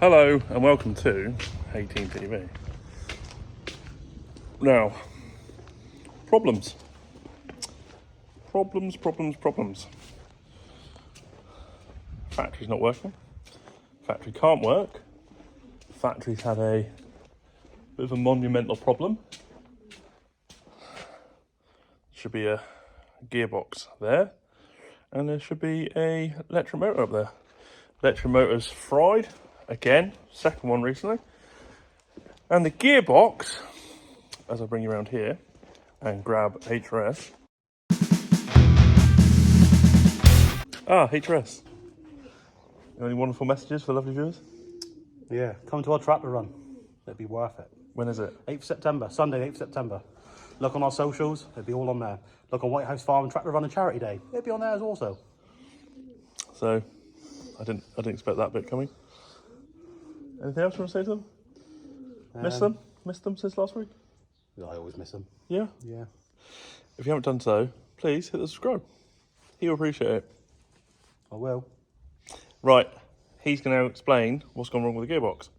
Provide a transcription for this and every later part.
Hello and welcome to Thehayteamtv. Now, problems. Factory's not working. Factory can't work. Factory's had a bit of a monumental problem. Should be a gearbox there, and there should be a electric motor up there. Electric motor's fried again, second one recently. And the gearbox, as I bring you around here and grab HRS. HRS. Any wonderful messages for lovely viewers? Yeah, come to our tractor run. It'd be worth it. When is it? 8th September, Sunday, 8th September. Look on our socials, it'd be all on there. Look on White House Farm and Tractor Run and Charity Day. It'd be on there as also. So, I didn't expect that bit coming. Anything else you want to say to them? Miss them? Missed them since last week? I always miss them. Yeah? Yeah. If you haven't done so, please hit the subscribe. He'll appreciate it. I will. Right, he's going to explain what's gone wrong with the gearbox.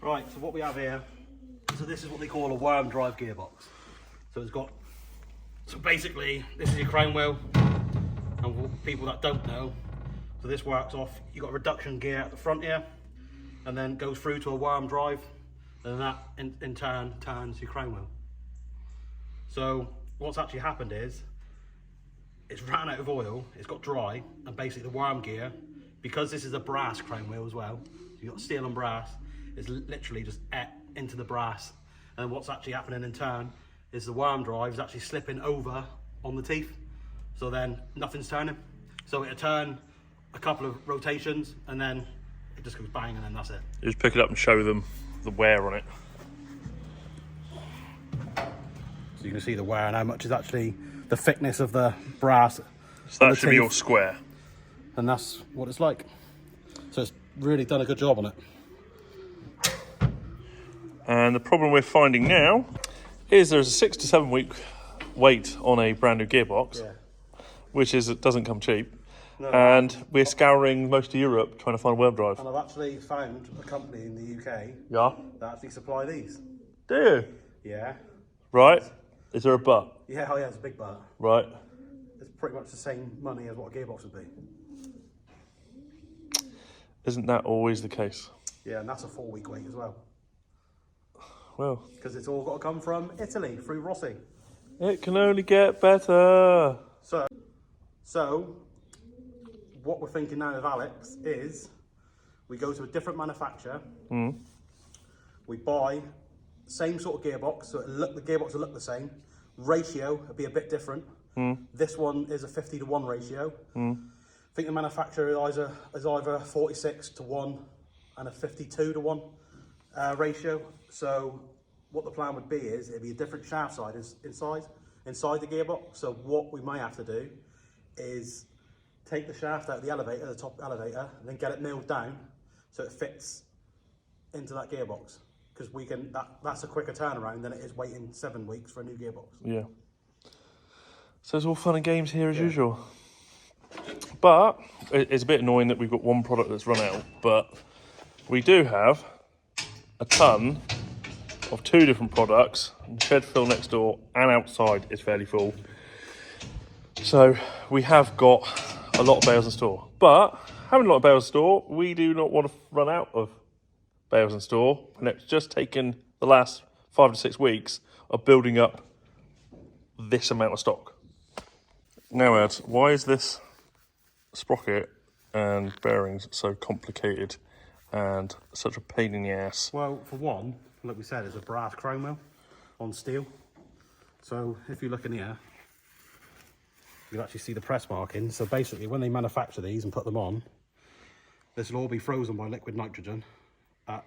Right, so what we have here, so this is what they call a worm drive gearbox. So it's got, so basically, this is your crown wheel, and for people that don't know, so this works off, you've got a reduction gear at the front here, and then goes through to a worm drive, and that in turn turns your crown wheel. So what's actually happened is, it's ran out of oil, it's got dry, and basically the worm gear, because this is a brass crown wheel as well, so you've got steel and brass, it's literally just into the brass. And what's actually happening in turn is the worm drive is actually slipping over on the teeth. So then nothing's turning. So it'll turn a couple of rotations and then it just goes bang and then that's it. You just pick it up and show them the wear on it. So you can see the wear and how much is actually the thickness of the brass. So that should be all square. And that's what it's like. So it's really done a good job on it. And the problem we're finding now is there's a 6 to 7 week wait on a brand new gearbox, which is it doesn't come cheap. No, and we're scouring most of Europe trying to find a worm drive. And I've actually found a company in the UK that actually supply these. Do you? Yeah. Right. Is there a but? Yeah, oh yeah, it's a big but. Right. It's pretty much the same money as what a gearbox would be. Isn't that always the case? Yeah, and that's a 4 week wait as well. Well, because it's all got to come from Italy through Rossi. It can only get better. So what we're thinking now with Alex is we go to a different manufacturer. We buy same sort of gearbox, so the gearbox will look the same. Ratio will be a bit different. This one is a 50-to-1 ratio. I think the manufacturer is either 46-to-1 and a 52-to-1 ratio. So what the plan would be is it'd be a different shaft side inside the gearbox. So what we may have to do is take the shaft out of the elevator, the top elevator, and then get it milled down so it fits into that gearbox. Because we can that's a quicker turnaround than it is waiting 7 weeks for a new gearbox. Yeah. So it's all fun and games here as usual. But it's a bit annoying that we've got one product that's run out, but we do have a ton of 2 different products. The shed fill next door and outside is fairly full. So we have got a lot of bales in store. But having a lot of bales in store, we do not want to run out of bales in store. And it's just taken the last 5 to 6 weeks of building up this amount of stock. Now, Ed, why is this sprocket and bearings so complicated and such a pain in the ass? Well, for one, like we said, it's a brass chrome wheel on steel. So if you look in here, you'll actually see the press marking. So basically, when they manufacture these and put them on, this will all be frozen by liquid nitrogen at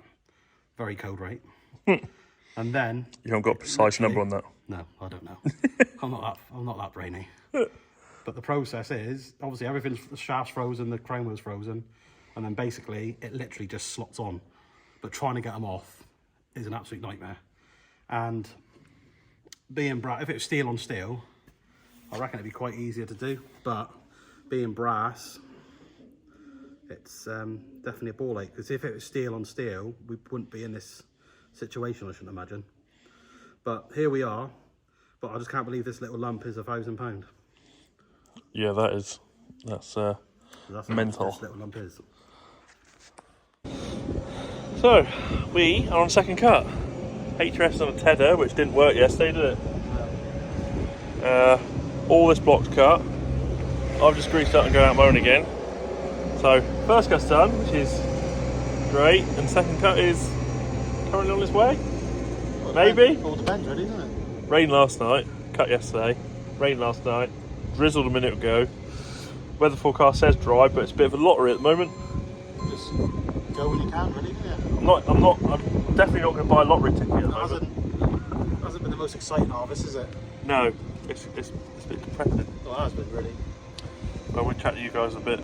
very cold rate. And then you haven't got a precise number on that? No, I don't know. I'm not that brainy. But the process is obviously the shaft's frozen, the crown wheel's frozen, and then basically it literally just slots on. But trying to get them off is an absolute nightmare. And being brass, if it was steel on steel, I reckon it'd be quite easier to do. But being brass, it's definitely a ball ache, because if it was steel on steel, we wouldn't be in this situation, I shouldn't imagine. But here we are. But I just can't believe this little lump is £1,000. Yeah, that's That's how mental. much this little lump is. So, we are on second cut. HRS on a tether, which didn't work yesterday, did it? All this block's cut. I've just greased up and go out mowing again. So, first cut's done, which is great, and second cut is currently on its way. Well, Maybe? All depends, really, doesn't it? Rain last night, cut yesterday. Rain last night, drizzled a minute ago. Weather forecast says dry, but it's a bit of a lottery at the moment. Just go when you can, really, yeah. I'm definitely not going to buy a lottery ticket at the moment. Hasn't been the most exciting harvest, is it? No, it's a bit depressing. Well, it has been, really. But we'll chat to you guys a bit.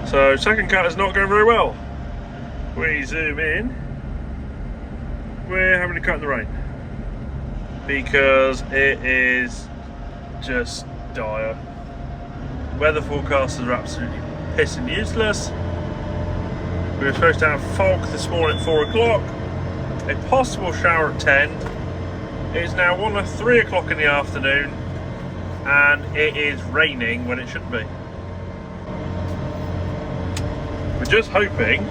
So, second cut is not going very well. We zoom in. We're having to cut in the rain. Because it is just dire. Weather forecasters are absolutely pissing useless. We were supposed to have fog this morning at 4 o'clock. A possible shower at 10. It is now 3 o'clock in the afternoon. And it is raining when it shouldn't be. We're just hoping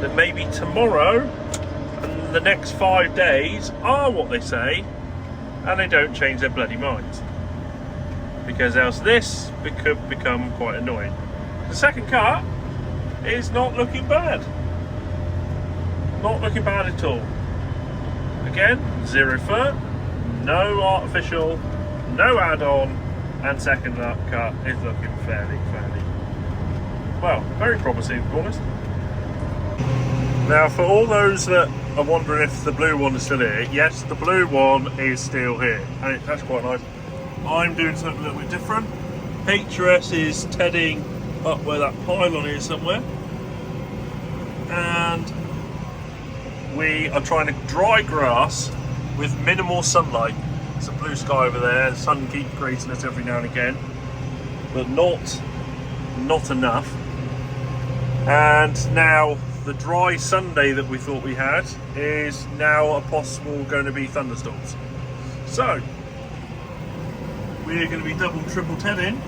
that maybe tomorrow and the next 5 days are what they say, and they don't change their bloody minds. Because else this could become quite annoying. The second cut is not looking bad. Not looking bad at all. Again, 0 foot, no artificial, no add-on, and second cut is looking fairly, well, very promising, to be honest. Now, for all those that are wondering if the blue one is still here, yes, the blue one is still here, and that's quite nice. I'm doing something a little bit different. HRS is tedding up where that pylon is somewhere, and we are trying to dry grass with minimal sunlight. It's a blue sky over there, the sun keeps grazing us every now and again, but not enough. And now the dry Sunday that we thought we had is now a possible going to be thunderstorms. So we're going to be double, triple tedding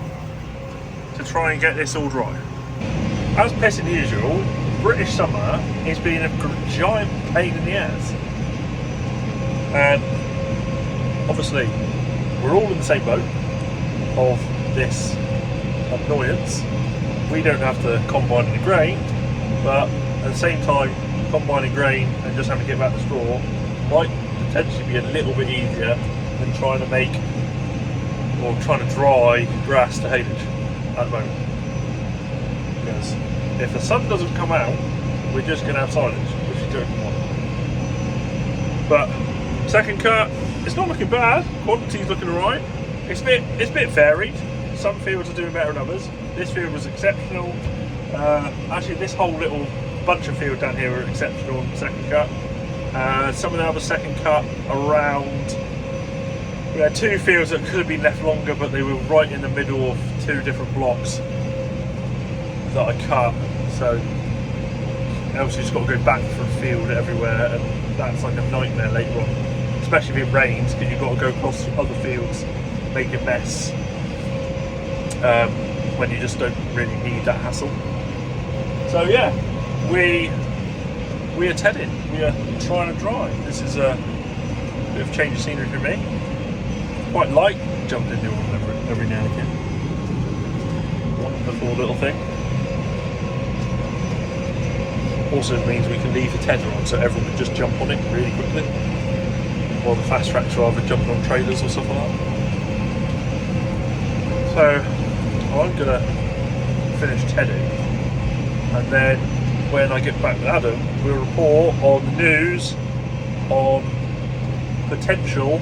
to try and get this all dry. As pissing usual, British summer is being a giant pain in the ass. And obviously, we're all in the same boat of this annoyance. We don't have to combine any grain, but at the same time, combining grain and just having to get back the straw might potentially be a little bit easier than trying to dry grass to haylage at the moment. Because if the sun doesn't come out, we're just going to have silage, which is joking one. But second cut, it's not looking bad. Quantity's looking alright. It's a bit varied. Some fields are doing better than others. This field was exceptional. Actually, this whole little bunch of field down here were exceptional on the second cut. Some of the other second cut around. We had 2 fields that could have been left longer, but they were right in the middle of 2 different blocks that I cut. So obviously, just got to go back through the field everywhere, and that's like a nightmare later on. Especially if it rains, because you've got to go across other fields, make a mess, when you just don't really need that hassle. So yeah, we are tedding. We are trying to dry. This is a bit of change of scenery for me. Quite like jumping into Newholland every now and again. Wonderful little thing. Also means we can leave the tether on, so everyone can just jump on it really quickly. Or the fast tracks rather than jumping on trailers or stuff like that. So I'm gonna finish tedding, and then when I get back with Adam, we'll report on the news on potential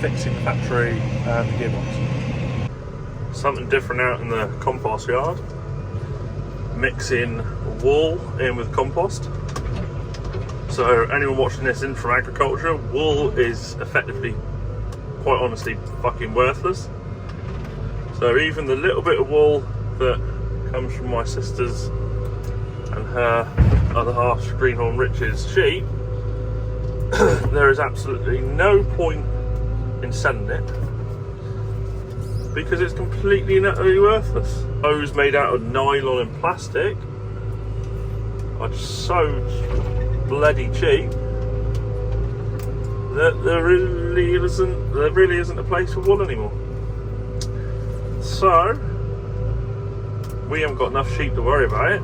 fixing the factory and the gearbox. Something different out in the compost yard. Mixing wool in with compost. So anyone watching this in from agriculture, wool is effectively, quite honestly, fucking worthless. So even the little bit of wool that comes from my sister's and her other half's Greenhorn Rich's sheep, there is absolutely no point in selling it because it's completely and utterly worthless. Those made out of nylon and plastic are just so bloody cheap that there really isn't a place for wool anymore. So we haven't got enough sheep to worry about it.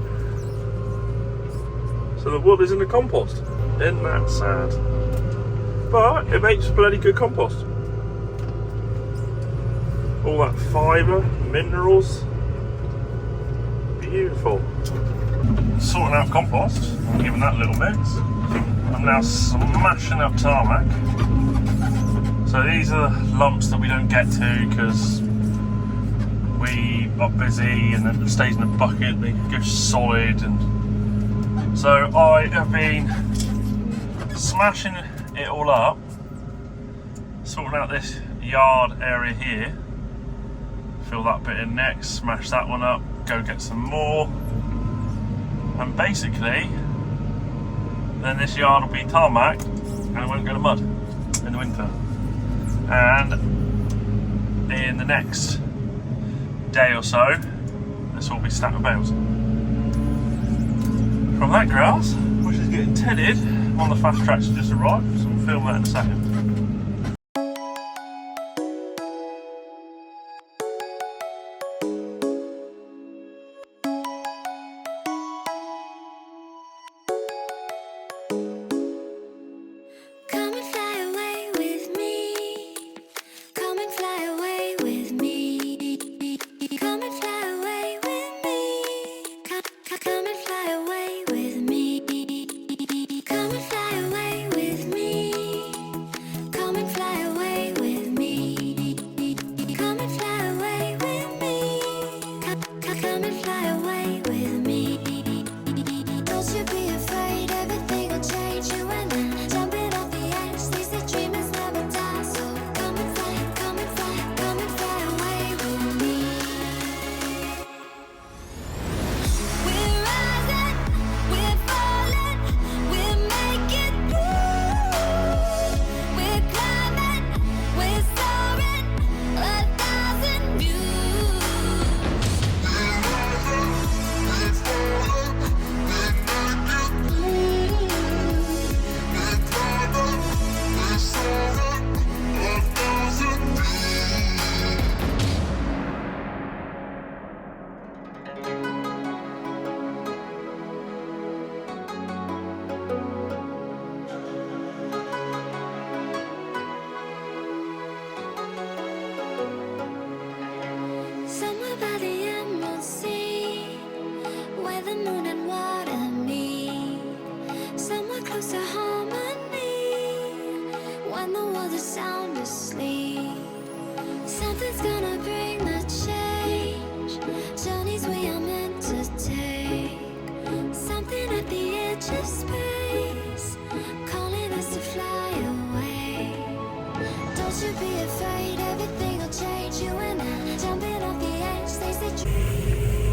So the wool is in the compost. Isn't that sad? But it makes bloody good compost. All that fibre, minerals, beautiful. Sorting out compost, I'm giving that a little mix. I'm now smashing up tarmac. So these are the lumps that we don't get to because we are busy and then it stays in the bucket, they go solid. And so I have been smashing it all up, sorting out this yard area here. Fill that bit in next, smash that one up, go get some more. And basically, then this yard will be tarmac and it won't go to mud in the winter. And in the next day or so, this will be stacked with bales. From that grass, which is getting tedded, on the fast tracks just arrived, so we'll film that in a second.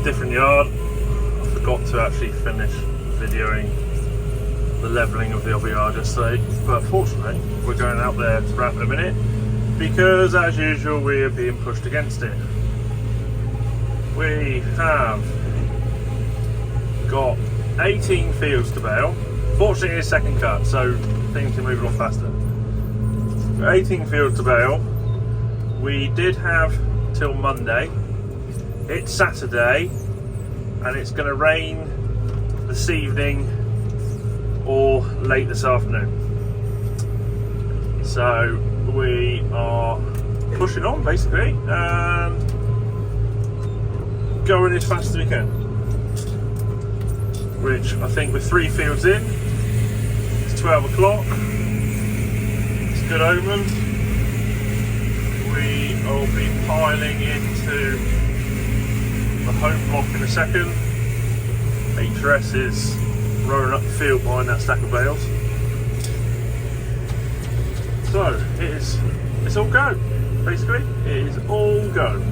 Different yard. I forgot to actually finish videoing the levelling of the other yard yesterday, but fortunately we're going out there to wrap in a minute because as usual we are being pushed against it. We have got 18 fields to bale. Fortunately it's second cut, so things can move a lot faster. 18 fields to bale. We did have till Monday. It's Saturday and it's going to rain this evening or late this afternoon. So we are pushing on basically and going as fast as we can. Which I think with 3 fields in, it's 12 o'clock. It's a good omen. We will be piling into the home block in a second. HRS is rolling up the field behind that stack of bales. So it's all go. Basically, it is all go.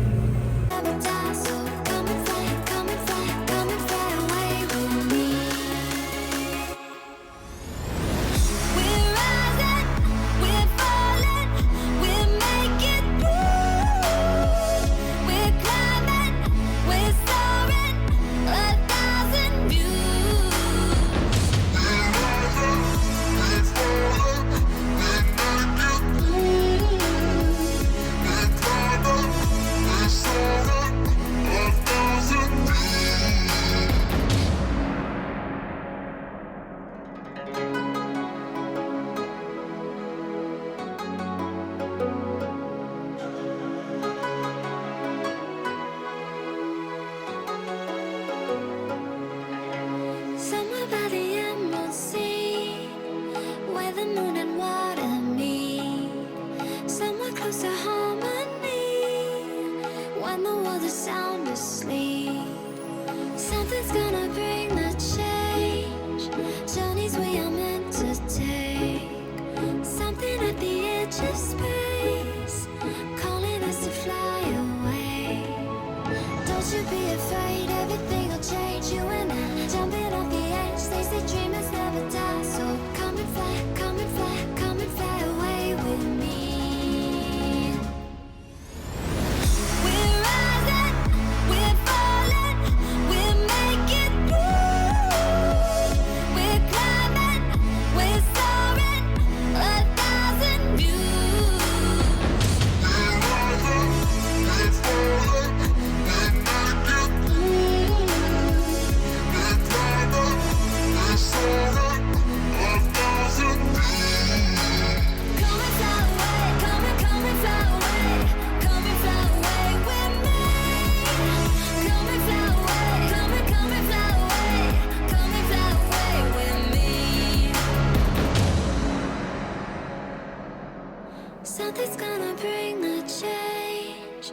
should be afraid, everything will change. You and I, jumping off the edge. They say dreamers never die. So come and fly, come and fly, come and fly away with me. We're rising, we're falling, we're making through. We're climbing, we're soaring, 1,000 views. We're rising, we're falling, we're making through. We're climbing, we're soaring, 1,000 views. Come and fly away, come and fly away, come and fly away with me. Come and fly away, come and fly away, come and fly away with me. Something's gonna bring the change.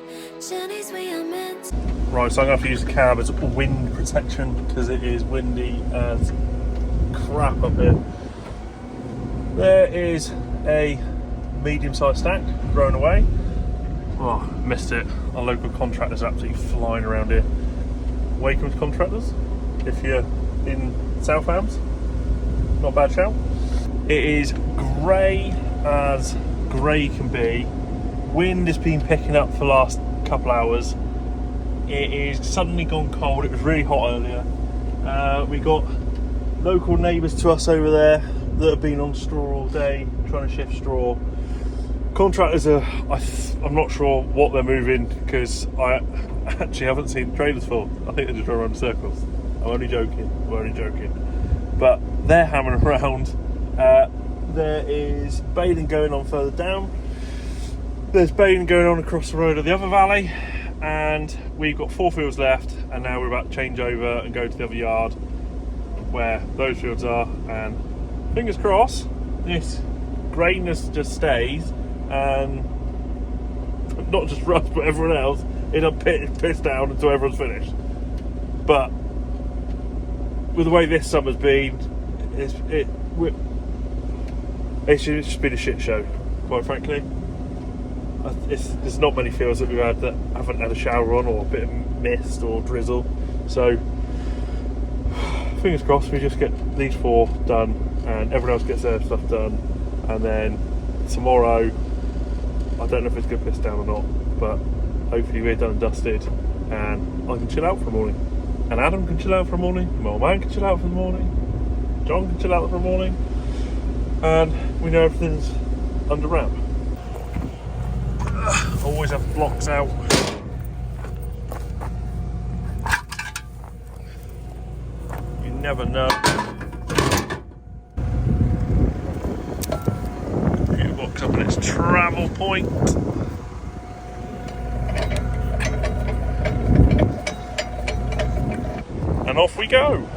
Journeys we are meant to. Right, so I'm going to have to use the cab as wind protection because it is windy as crap up here. There is a medium-sized stack thrown away. Oh, missed it. Our local contractors are absolutely flying around here. Wakeham's contractors, if you're in Southams, not a bad shout. It is grey as grey can be. Wind has been picking up for the last couple hours. It is suddenly gone cold. It was really hot earlier. We got local neighbours to us over there that have been on straw all day trying to shift straw. Contractors are, I'm not sure what they're moving because I actually haven't seen the trailers full. I think they just run around in circles. I'm only joking. But they're hammering around. There is baling going on further down. There's baling going on across the road of the other valley. And we've got 4 fields left, and now we're about to change over and go to the other yard where those fields are. And fingers crossed, this greyness just stays, and not just us but everyone else is pissed down until everyone's finished. But with the way this summer's been, it's just been a shit show, quite frankly. There's not many fields that we've had that haven't had a shower on or a bit of mist or drizzle. So fingers crossed we just get these 4 done and everyone else gets their stuff done, and then tomorrow I don't know if it's going to piss down or not, but hopefully we're done and dusted and I can chill out for a morning, and Adam can chill out for a morning, my old man can chill out for the morning, John can chill out for a morning, and we know everything's under wrap. Always have blocks out. You never know. Gearbox up in its travel point. And off we go.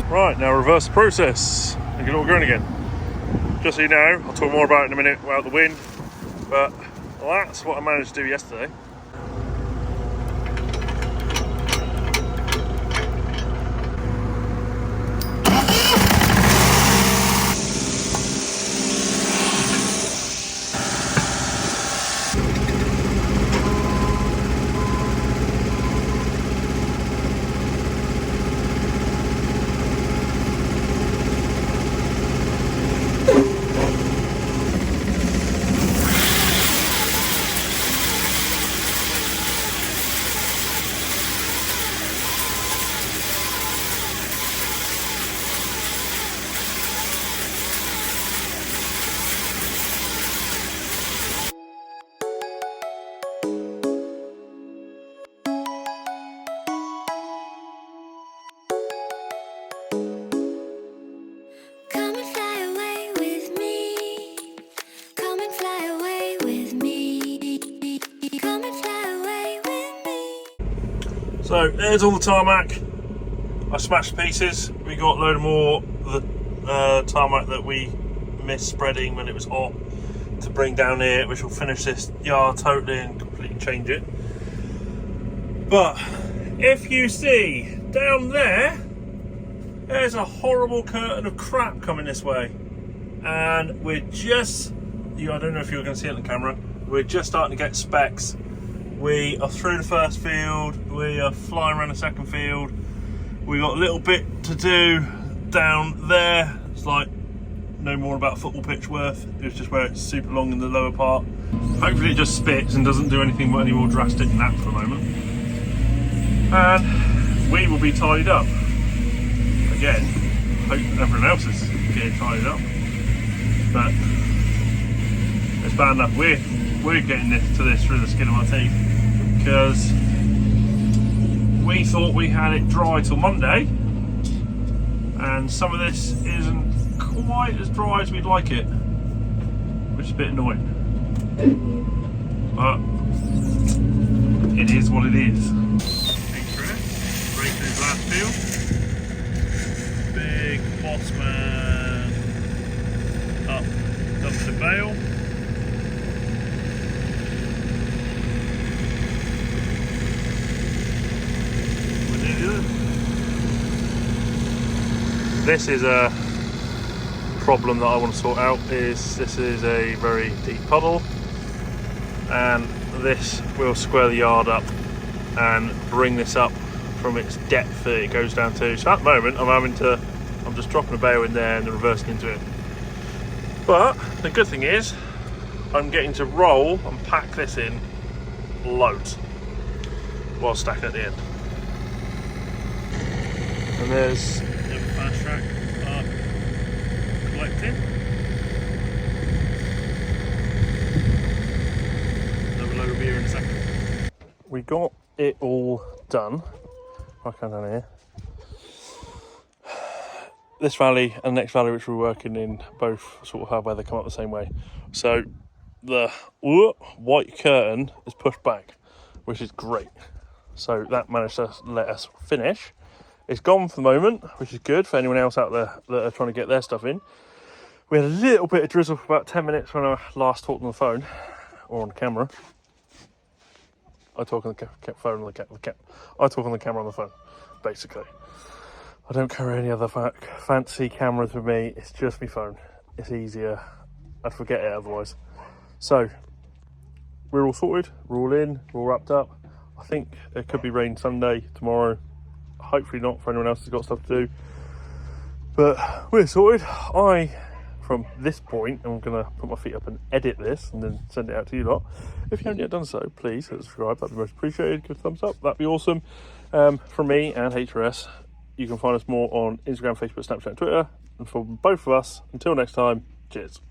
Right, now reverse the process and get it all going again. Just so you know, I'll talk more about it in a minute without the wind, but that's what I managed to do yesterday. So there's all the tarmac. I smashed the pieces. We got a load more of the tarmac that we missed spreading when it was hot to to bring down here, which will finish this yard totally and completely change it. But if you see down there, there's a horrible curtain of crap coming this way. And we're just, I don't know if you're going to see it on the camera, we're just starting to get specks. We are through the first field, we are flying around the second field. We got a little bit to do down there. It's like no more about a football pitch worth. It's just where it's super long in the lower part. Hopefully it just spits and doesn't do anything any more drastic than that for the moment. And we will be tidied up. Again, hope everyone else is getting tidied up. But it's bad enough we're getting to this through the skin of our teeth, because we thought we had it dry till Monday, and some of this isn't quite as dry as we'd like it, which is a bit annoying. But it is what it is. Thanks for it. Raking his last field. Big boss man up the bale. This is a problem that I want to sort out. This is a very deep puddle, and this will square the yard up and bring this up from its depth that it goes down to. So at the moment I'm just dropping a bale in there and then reversing into it. But the good thing is I'm getting to roll and pack this in loads while stacking at the end. And there's the fast track collecting. Another load of beer in a second. We got it all done. I come down here. This valley and the next valley, which we're working in, both sort of have weather come up the same way. So the white curtain is pushed back, which is great. So that managed to let us finish. It's gone for the moment, which is good for anyone else out there that are trying to get their stuff in. We had a little bit of drizzle for about 10 minutes when I last talked on the phone, or on the camera. I talk on the phone on I talk on the camera on the phone, basically. I don't carry any other fancy cameras with me. It's just my phone. It's easier. I'd forget it otherwise. So we're all sorted. We're all in. We're all wrapped up. I think it could be rain Sunday, tomorrow. Hopefully not for anyone else who's got stuff to do. But we're sorted. From this point, I'm going to put my feet up and edit this and then send it out to you lot. If you haven't yet done so, please hit subscribe. That'd be most appreciated. Give a thumbs up. That'd be awesome. From me and HRS, you can find us more on Instagram, Facebook, Snapchat, and Twitter. And for both of us, until next time, cheers.